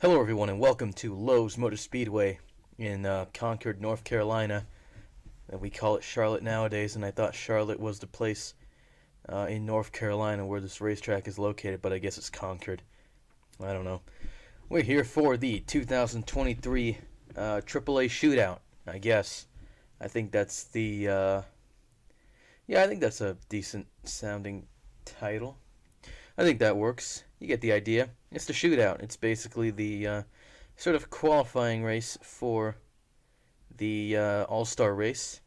Hello everyone and welcome to Lowe's Motor Speedway in Concord, North Carolina. We call it Charlotte nowadays, and I thought Charlotte was the place in North Carolina where this racetrack is located, but I guess it's Concord. I don't know. We're here for the 2023 Triple A Shootout, I guess. I think that's the I think that's a decent sounding title. I think that works. You get the idea. It's the shootout. It's basically the sort of qualifying race for the All-Star race,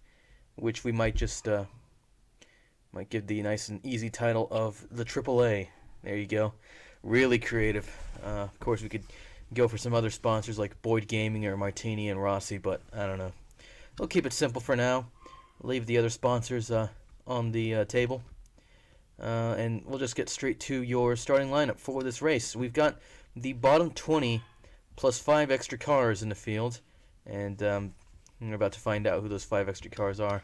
which we might just might give the nice and easy title of the Triple A. There you go. Really creative. Of course, we could go for some other sponsors like Boyd Gaming or Martini and Rossi, but I don't know. We'll keep it simple for now. Leave the other sponsors on the table. And we'll just get straight to your starting lineup for this race. We've got the bottom 20 plus 5 extra cars in the field, and we're about to find out who those 5 extra cars are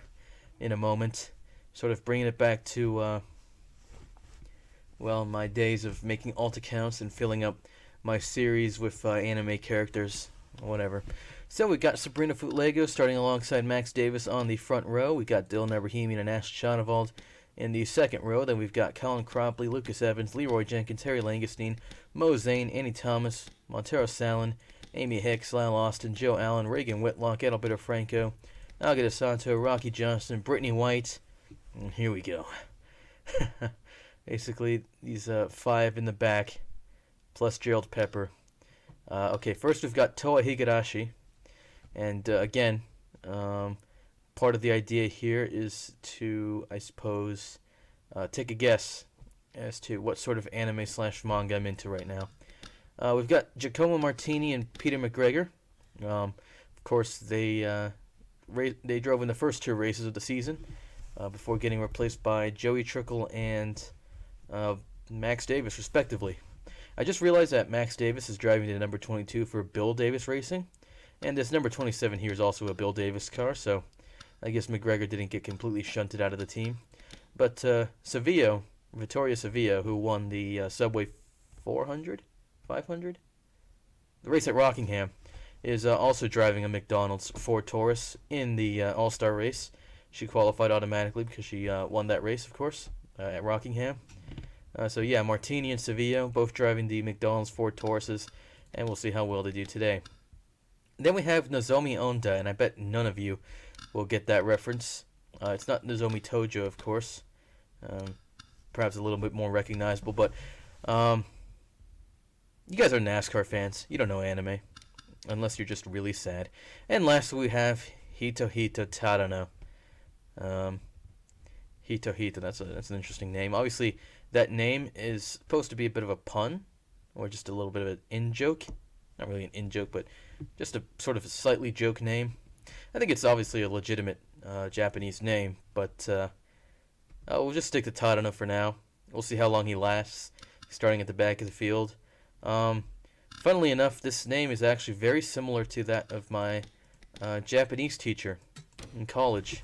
in a moment. Sort of bringing it back to, well, my days of making alt accounts and filling up my series with anime characters, whatever. So we got Sabrina Footlago starting alongside Max Davis on the front row. We got Dylan Abrahamian and Ash Shonevald in the second row. Then we've got Colin Cropley, Lucas Evans, Leroy Jenkins, Harry Langestein, Mo Zane, Annie Thomas, Montero Salin, Amy Hicks, Lyle Austin, Joe Allen, Reagan Whitlock, Adalberto Franco, Alga DeSanto, Rocky Johnson, Brittany White, and here we go. Basically, these 5 in the back, plus Gerald Pepper. Okay, first we've got Toa Higurashi, and again, part of the idea here is to, I suppose, take a guess as to what sort of anime / manga I'm into right now. We've got Giacomo Martini and Peter McGregor. Of course, they drove in the first 2 races of the season before getting replaced by Joey Trickle and Max Davis, respectively. I just realized that Max Davis is driving the number 22 for Bill Davis Racing, and this number 27 here is also a Bill Davis car, so I guess McGregor didn't get completely shunted out of the team. But Vittorio Savillo, who won the Subway 500? The race at Rockingham, is also driving a McDonald's Ford Taurus in the All-Star race. She qualified automatically because she won that race, of course, at Rockingham. So yeah, Martini and Savillo both driving the McDonald's Ford Tauruses, and we'll see how well they do today. Then we have Nozomi Onda, and I bet none of you will get that reference. It's not Nozomi Tojo, of course. Perhaps a little bit more recognizable, but you guys are NASCAR fans. You don't know anime, unless you're just really sad. And lastly, we have Hitohito Tadano. Hitohito, that's an interesting name. Obviously, that name is supposed to be a bit of a pun, or just a little bit of an in-joke. Not really an in-joke, but just a sort of a slightly joke name. I think it's obviously a legitimate Japanese name, but we'll just stick to Tadano for now. We'll see how long he lasts, starting at the back of the field. Funnily enough, this name is actually very similar to that of my Japanese teacher in college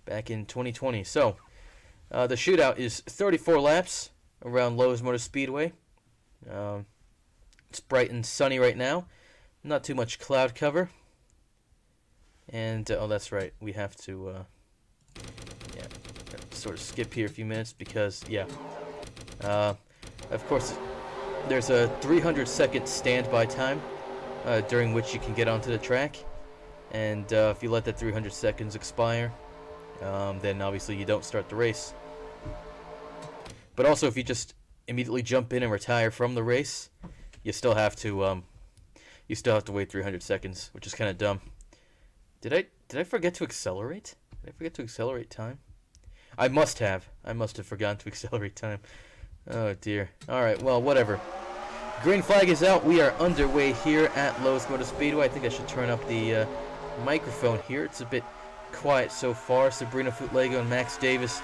back in 2020. So, the shootout is 34 laps around Lowe's Motor Speedway. It's bright and sunny right now. Not too much cloud cover. And, oh, that's right. We have to, sort of skip here a few minutes because, of course, there's a 300-second standby time during which you can get onto the track. And if you let that 300 seconds expire, then obviously you don't start the race. But also, if you just immediately jump in and retire from the race, you still have to wait 300 seconds, which is kind of dumb. Did I forget to accelerate? Did I forget to accelerate time? I must have. I must have forgotten to accelerate time. Oh dear. Alright, well, whatever. Green flag is out. We are underway here at Lowe's Motor Speedway. I think I should turn up the microphone here. It's a bit quiet so far. Sabrina Footlago and Max Davis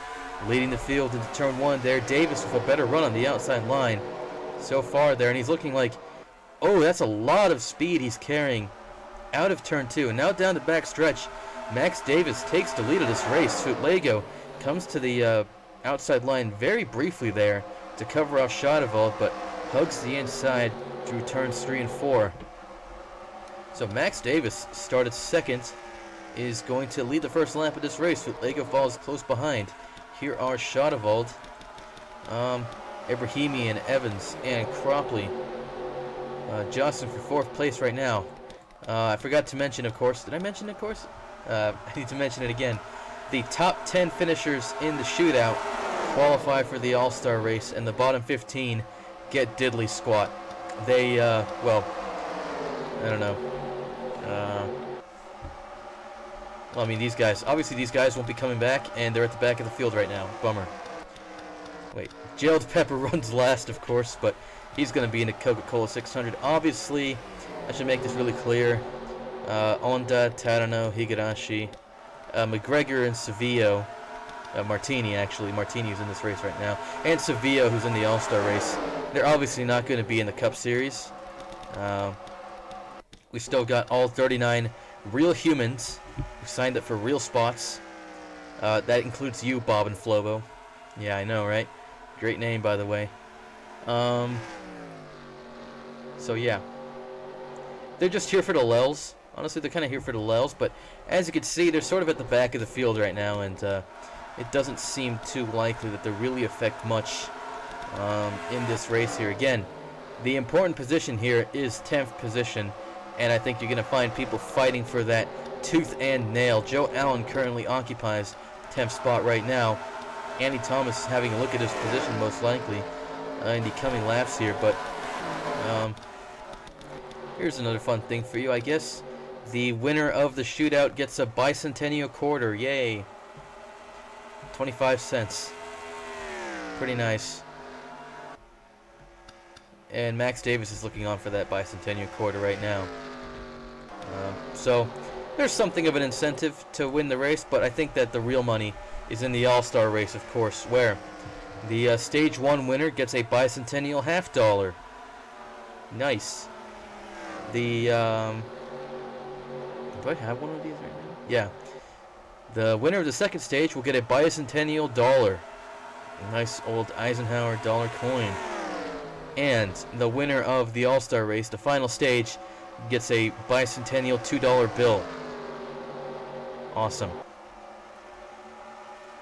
leading the field into turn 1 there. Davis with a better run on the outside line so far there, and he's looking like, oh, that's a lot of speed he's carrying out of turn 2. And now down the back stretch, Max Davis takes the lead of this race. Footlago comes to the outside line very briefly there to cover off Shadowald, but hugs the inside through turns 3 and 4. So Max Davis started second, is going to lead the first lap of this race with Lego Falls close behind. Here are Shadowald, Ibrahimian, Evans, and Cropley. Justin for 4th place right now. I forgot to mention, of course. Did I mention it, of course? I need to mention it again. The top 10 finishers in the shootout qualify for the All-Star race, and the bottom 15 get diddly squat. They, well, I don't know. Well, I mean, these guys, obviously these guys won't be coming back, and they're at the back of the field right now. Bummer. Wait, Jailed Pepper runs last, of course, but he's going to be in the Coca-Cola 600. Obviously, I should make this really clear. Onda, Tadano, Higurashi, McGregor, and Sevilla. Martini, actually. Martini's in this race right now. And Sevilla, who's in the All-Star race. They're obviously not going to be in the Cup Series. We still got all 39 real humans who signed up for real spots. That includes you, Bob and Flobo. Yeah, I know, right? Great name, by the way. So, yeah. They're just here for the lulz. Honestly, they're kind of here for the lulz, but as you can see, they're sort of at the back of the field right now, and it doesn't seem too likely that they'll really affect much in this race here. Again, the important position here is 10th position, and I think you're going to find people fighting for that tooth and nail. Joe Allen currently occupies 10th spot right now. Andy Thomas is having a look at his position most likely in the coming laps here, but here's another fun thing for you, I guess. The winner of the shootout gets a bicentennial quarter. Yay. 25 cents. Pretty nice. And Max Davis is looking on for that bicentennial quarter right now. So there's something of an incentive to win the race, but I think that the real money is in the All-Star race, of course, where the Stage 1 winner gets a bicentennial $50. Nice. The, do I have one of these right now? Yeah. The winner of the second stage will get a bicentennial dollar. A nice old Eisenhower dollar coin. And the winner of the All-Star race, the final stage, gets a bicentennial $2 bill. Awesome.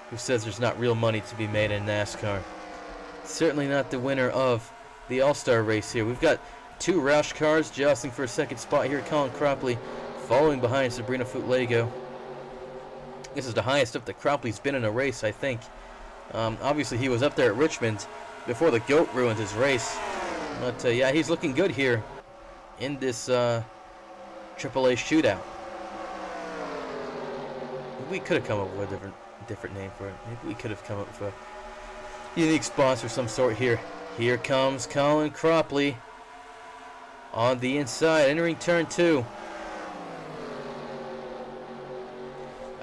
Who says there's not real money to be made in NASCAR? Certainly not the winner of the All-Star race here. We've got two Roush cars jostling for a second spot here. Colin Cropley following behind Sabrina Futlego. This is the highest up that Cropley's been in a race, I think. Obviously, he was up there at Richmond before the GOAT ruined his race. But, yeah, he's looking good here in this Triple A Shootout. We could have come up with a different name for it. Maybe we could have come up with a unique sponsor of some sort here. Here comes Colin Cropley on the inside, entering turn 2.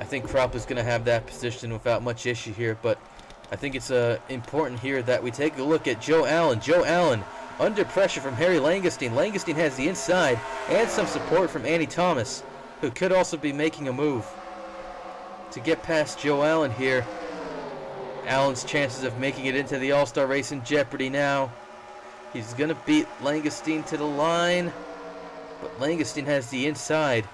I think Cropley's going to have that position without much issue here, but I think it's important here that we take a look at Joe Allen. Joe Allen under pressure from Harry Langestein. Langestein has the inside and some support from Andy Thomas, who could also be making a move to get past Joe Allen here. Allen's chances of making it into the All-Star race in jeopardy now. He's going to beat Langestein to the line, but Langestein has the inside.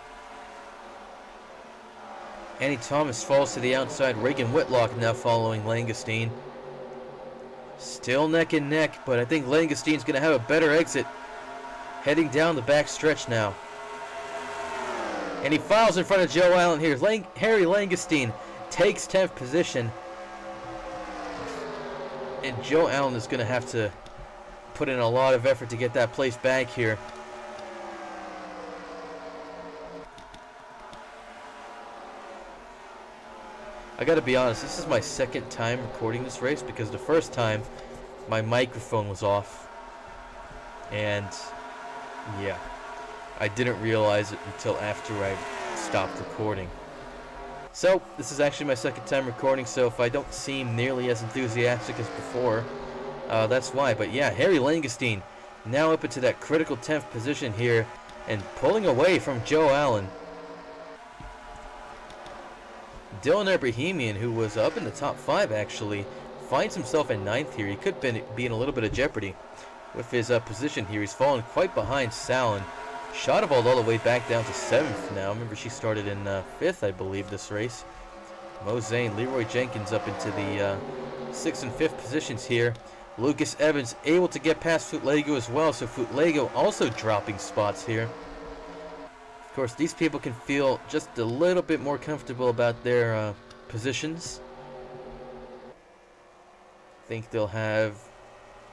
Andy Thomas falls to the outside. Reagan Whitlock now following Langestein. Still neck and neck, but I think Langestein's going to have a better exit. Heading down the back stretch now. And he files in front of Joe Allen here. Harry Langestein takes 10th position. And Joe Allen is going to have to put in a lot of effort to get that place back here. I gotta be honest, this is my second time recording this race because the first time my microphone was off. And yeah, I didn't realize it until after I stopped recording. So, this is actually my second time recording, so if I don't seem nearly as enthusiastic as before, that's why. But yeah, Harry Langestein now up into that critical 10th position here and pulling away from Joe Allen. Dylan Ibrahimian, who was up in the top 5 actually, finds himself in 9th here. He could be in a little bit of jeopardy. with his position here. He's fallen quite behind Salin. Shadowball all the way back down to 7th now. Remember, she started in 5th, I believe, this race. Mo Zane, Leroy Jenkins up into the 6th and 5th positions here. Lucas Evans able to get past Footlego as well, so Footlego also dropping spots here. Of course, these people can feel just a little bit more comfortable about their positions. I think they'll have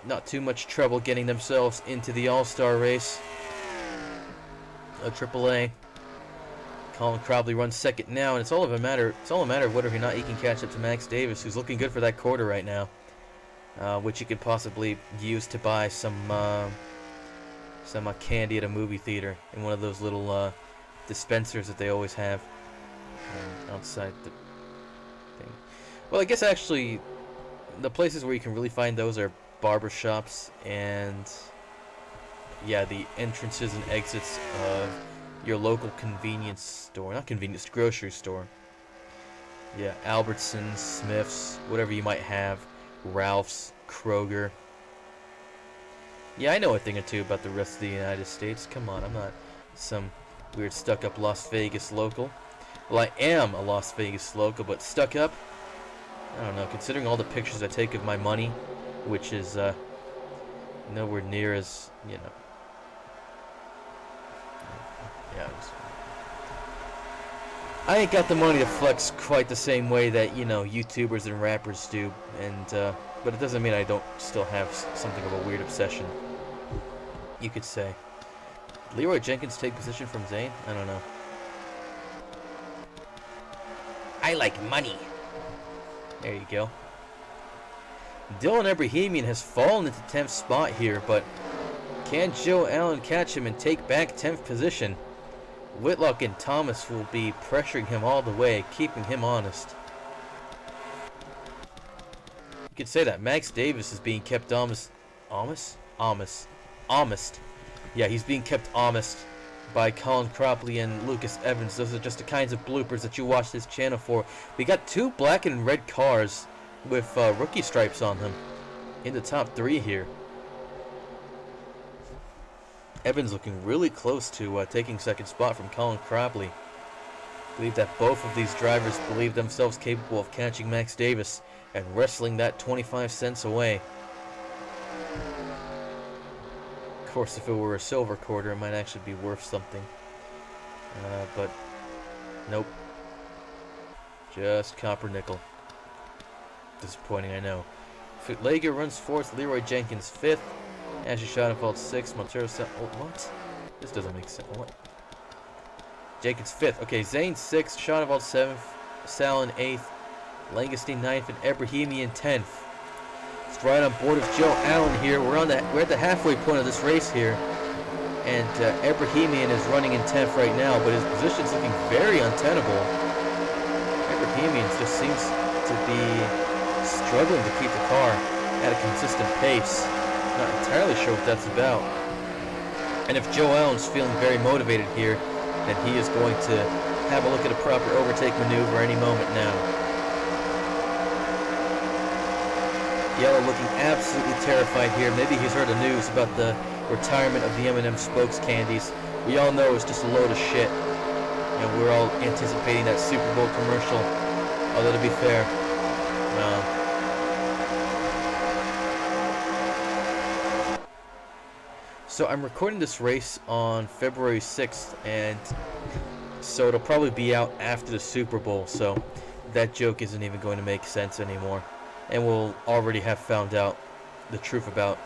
not too much trouble getting themselves into the All-Star race. Triple A. Colin Crobley runs 2nd now, and it's all a matter of whether or not he can catch up to Max Davis, who's looking good for that quarter right now, which he could possibly use to buy some candy at a movie theater in one of those little dispensers that they always have outside the thing. Well, I guess actually the places where you can really find those are barber shops and, yeah, the entrances and exits of your local convenience store. Not convenience, grocery store. Yeah, Albertsons, Smith's, whatever you might have. Ralph's, Kroger. Yeah, I know a thing or two about the rest of the United States. Come on, I'm not some weird stuck-up Las Vegas local. Well, I am a Las Vegas local, but stuck up? I don't know, considering all the pictures I take of my money, which is nowhere near as, you know. Yeah, I ain't got the money to flex quite the same way that, you know, YouTubers and rappers do, and but it doesn't mean I don't still have something of a weird obsession, you could say. Leroy Jenkins take position from Zane? I don't know. I like money. There you go. Dylan Ebrahimian has fallen into 10th spot here, but can Joe Allen catch him and take back 10th position? Whitlock and Thomas will be pressuring him all the way, keeping him honest. You could say that. Max Davis is being kept honest. Yeah, he's being kept honest by Colin Cropley and Lucas Evans. Those are just the kinds of bloopers that you watch this channel for. We got 2 black and red cars with rookie stripes on them in the top 3 here. Evans looking really close to taking 2nd spot from Colin Cropley. I believe that both of these drivers believe themselves capable of catching Max Davis and wrestling that 25 cents away. Of course, if it were a silver quarter, it might actually be worth something. But nope. Just copper nickel. Disappointing, I know. Footlego runs 4th, Leroy Jenkins 5th. Ashley Schadefeld 6th, Montero 7th. Oh, what? This doesn't make sense. What? Jenkins 5th. Okay, Zane 6th, Schadefeld 7th, Salin 8th, Langenstein 9th, and Ebrahimian 10th. It's right on board with Joe Allen here. We're at the halfway point of this race here. And Ebrahimian is running in 10th right now, but his position's looking very untenable. Ebrahimian just seems to be struggling to keep the car at a consistent pace. Not entirely sure what that's about. And if Joe Allen's feeling very motivated here, then he is going to have a look at a proper overtake maneuver any moment now. Yellow looking absolutely terrified here. Maybe he's heard the news about the retirement of the M&M spokes candies. We all know it's just a load of shit. And we're all anticipating that Super Bowl commercial. Although to be fair, so I'm recording this race on February 6th, and so it'll probably be out after the Super Bowl, so that joke isn't even going to make sense anymore. And we'll already have found out the truth about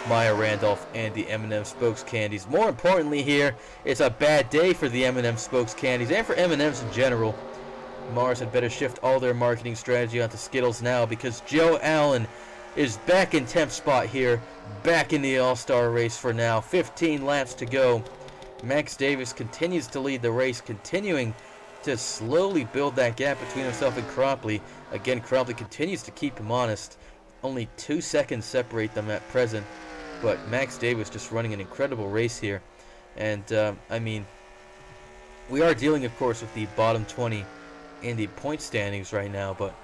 Maya Randolph and the M&M spokes candies. More importantly here, it's a bad day for the M&M spokes candies and for M&Ms in general. Mars had better shift all their marketing strategy onto Skittles now, because Joe Allen is back in 10th spot here, back in the All-Star race for now. 15 laps to go. Max Davis continues to lead the race, continuing to slowly build that gap between himself and Cropley. Again, Cropley continues to keep him honest. Only 2 seconds separate them at present, but Max Davis just running an incredible race here. And, I mean, we are dealing, of course, with the bottom 20 in the point standings right now, but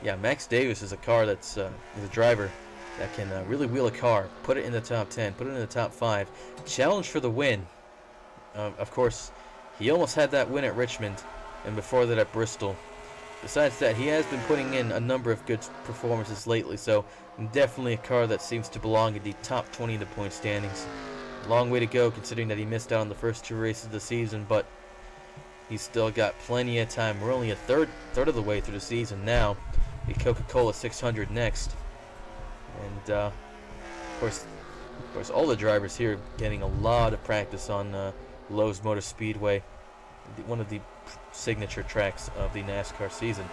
yeah, Max Davis is a car that's is a driver that can really wheel a car, put it in the top 10, put it in the top 5, challenge for the win. Of course, he almost had that win at Richmond, and before that at Bristol. Besides that, he has been putting in a number of good performances lately, so definitely a car that seems to belong in the top 20 of the point standings. Long way to go considering that he missed out on the first 2 races of the season, but he's still got plenty of time. We're only a third of the way through the season now. The Coca-Cola 600 next. And of course, all the drivers here getting a lot of practice on Lowe's Motor Speedway, one of the signature tracks of the NASCAR season.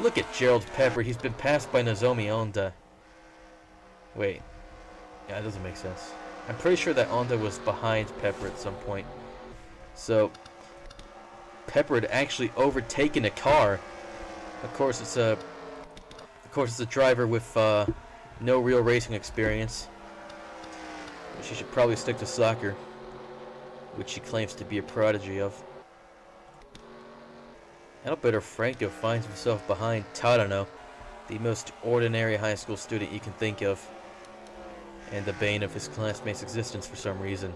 Look at Gerald Pepper. He's been passed by Nozomi Honda. Wait. Yeah, that doesn't make sense. I'm pretty sure that Honda was behind Pepper at some point. So, Pepper had actually overtaken a car. Of course, it's a driver with no real racing experience. She should probably stick to soccer, which she claims to be a prodigy of. Alberto Franco finds himself behind Tadano, the most ordinary high school student you can think of, and the bane of his classmates' existence for some reason.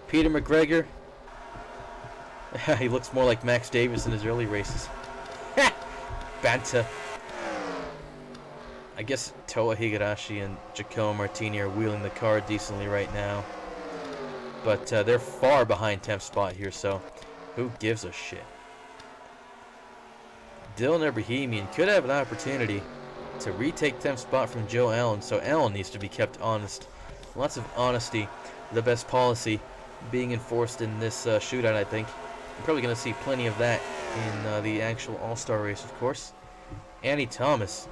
Peter McGregor, he looks more like Max Davis in his early races. Banta. I guess Toa Higurashi and Giacomo Martini are wheeling the car decently right now, but they're far behind 10th spot here, so who gives a shit? Dylan Bohemian could have an opportunity to retake 10th spot from Joe Allen, so Allen needs to be kept honest. Lots of honesty, the best policy being enforced in this shootout, I think. I'm probably going to see plenty of that in the actual All-Star race, of course. Annie Thomas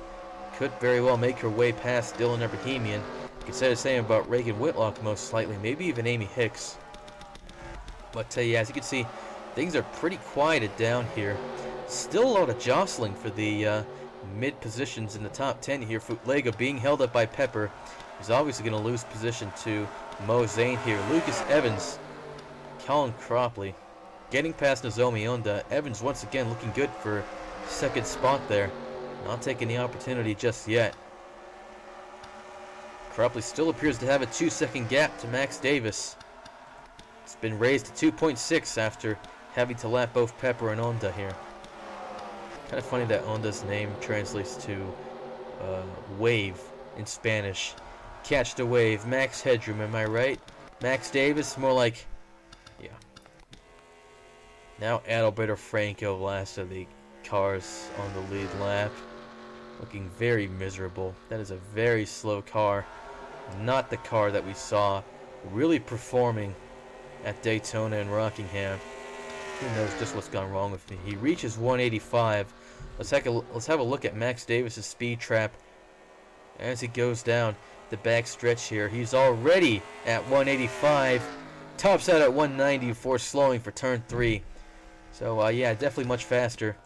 could very well make her way past Dylan Bohemian. You could say the same about Reagan Whitlock most slightly, maybe even Amy Hicks. But yeah, as you can see, things are pretty quieted down here. Still a lot of jostling for the mid positions in the top 10 here. Footlega being held up by Pepper. He's obviously going to lose position to Mo Zane here. Lucas Evans, Colin Cropley getting past Nozomi Honda. Evans once again looking good for second spot there. Not taking the opportunity just yet. Cropley still appears to have a 2-second gap to Max Davis. It's been raised to 2.6 after having to lap both Pepper and Honda here. Kind of funny that Honda's name translates to wave in Spanish. Catch the wave. Max Headroom, am I right? Max Davis, more like, yeah. Now Adalberto Franco, last of the cars on the lead lap. Looking very miserable. That is a very slow car. Not the car that we saw really performing at Daytona and Rockingham. Who knows just what's gone wrong with me. He reaches 185. Let's have a look at Max Davis's speed trap as he goes down the back stretch here. He's already at 185. Tops out at 190 before slowing for turn 3. So yeah, definitely much faster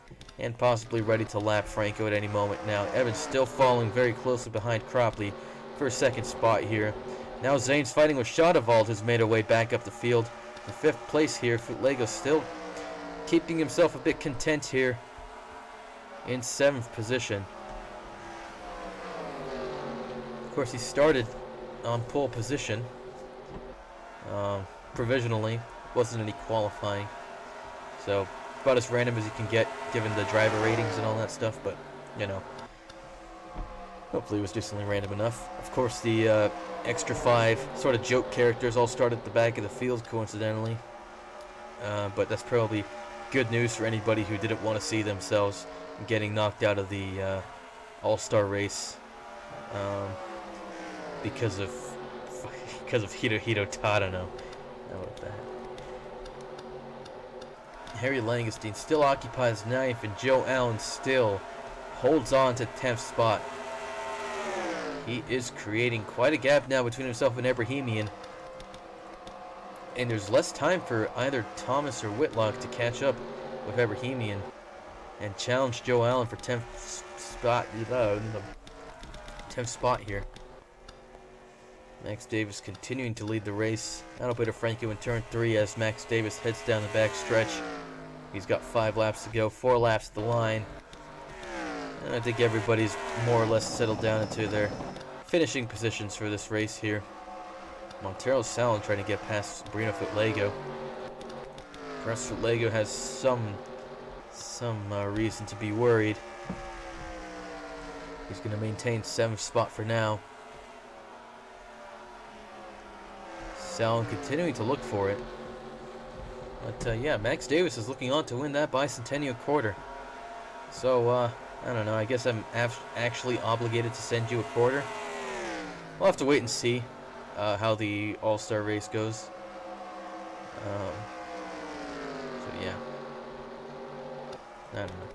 and possibly ready to lap Franco at any moment now. Evans still following very closely behind Cropley for a second spot here. Now Zane's fighting with Shadavald, who's made her way back up the field. In 5th place here, Footlega still keeping himself a bit content here in 7th position. Of course, he started on pole position provisionally. Wasn't any qualifying, so about as random as you can get given the driver ratings and all that stuff, but you know, hopefully it was decently random enough. Of course, the extra 5 sort of joke characters all start at the back of the field coincidentally, but that's probably good news for anybody who didn't want to see themselves getting knocked out of the All-Star race because of Hirohito Tadano. How about that? Harry Langestein still occupies 9th, and Joe Allen still holds on to 10th spot. He is creating quite a gap now between himself and Bohemian, and there's less time for either Thomas or Whitlock to catch up with Bohemian and challenge Joe Allen for 10th spot here. Max Davis continuing to lead the race. Adalberto Franco in turn 3 as Max Davis heads down the back stretch. He's got 5 laps to go, 4 laps to the line. And I think everybody's more or less settled down into their finishing positions for this race here. Montero Salin trying to get past Sabrina Footlago. Perhaps Footlago has some reason to be worried. He's going to maintain 7th spot for now. Salin continuing to look for it. But yeah, Max Davis is looking on to win that bicentennial quarter. So, I don't know, I guess I'm actually obligated to send you a quarter. We'll have to wait and see how the All-Star race goes. So yeah. I don't know.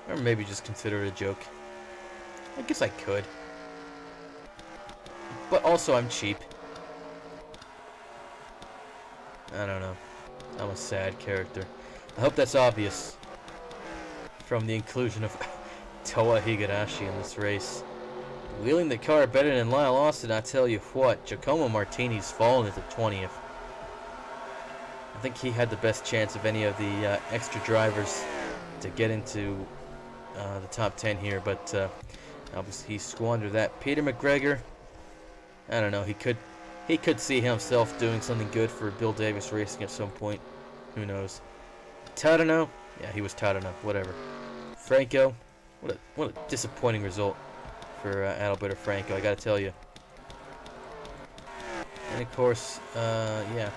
Or maybe just consider it a joke. I guess I could. But also I'm cheap. I don't know. I'm a sad character. I hope that's obvious from the inclusion of Toa Higurashi in this race. Wheeling the car better than Lyle Austin, I tell you what. Giacomo Martini's fallen into 20th. I think he had the best chance of any of the extra drivers to get into the top 10 here, but obviously he squandered that. Peter McGregor, I don't know, he could see himself doing something good for Bill Davis Racing at some point. Who knows? Tadano, yeah, he was Tadano, whatever. Franco, what a disappointing result for Adalberto Franco, I gotta tell you. And of course, yeah.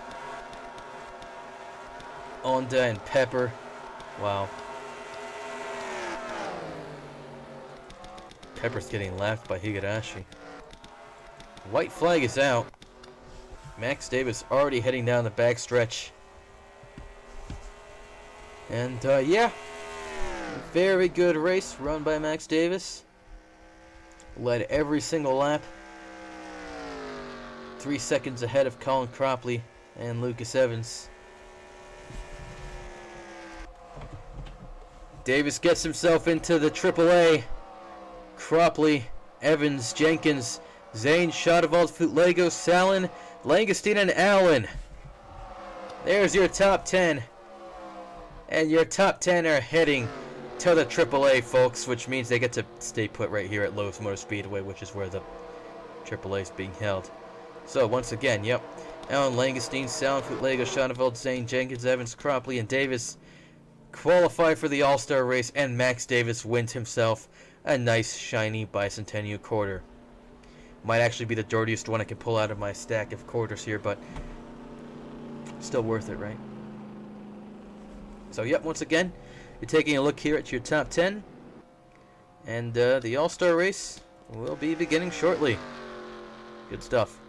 Onda and Pepper, wow. Pepper's getting laughed by Higurashi. White flag is out. Max Davis already heading down the backstretch. And yeah, very good race run by Max Davis. Led every single lap. 3 seconds ahead of Colin Cropley and Lucas Evans. Davis gets himself into the Triple A. Cropley, Evans, Jenkins, Zane, Shadowald, Footlago, Salin, Langosteen, and Allen. There's your top 10. And your top 10 are heading to the Triple A, folks, which means they get to stay put right here at Lowe's Motor Speedway, which is where the Triple A is being held. So, once again, yep. Allen, Langosteen, Salin, Footlago, Shadowald, Zane, Jenkins, Evans, Cropley, and Davis qualify for the All-Star race, and Max Davis wins himself a nice, shiny bicentennial quarter. Might actually be the dirtiest one I can pull out of my stack of quarters here, but still worth it, right? So, yep, once again, you're taking a look here at your top 10. And the All-Star race will be beginning shortly. Good stuff.